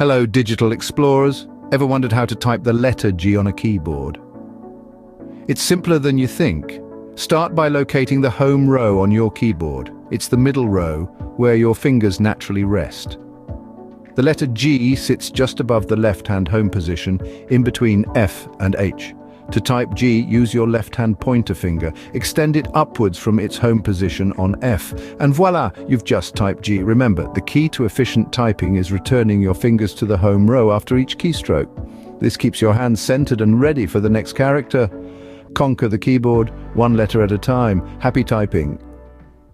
Hello, digital explorers. Ever wondered how to type the letter G on a keyboard? It's simpler than you think. Start by locating the home row on your keyboard. It's the middle row, where your fingers naturally rest. The letter G sits just above the left-hand home position, in between F and H. To type G, use your left-hand pointer finger. Extend it upwards from its home position on F. And voila, you've just typed G. Remember, the key to efficient typing is returning your fingers to the home row after each keystroke. This keeps your hands centered and ready for the next character. Conquer the keyboard, one letter at a time. Happy typing.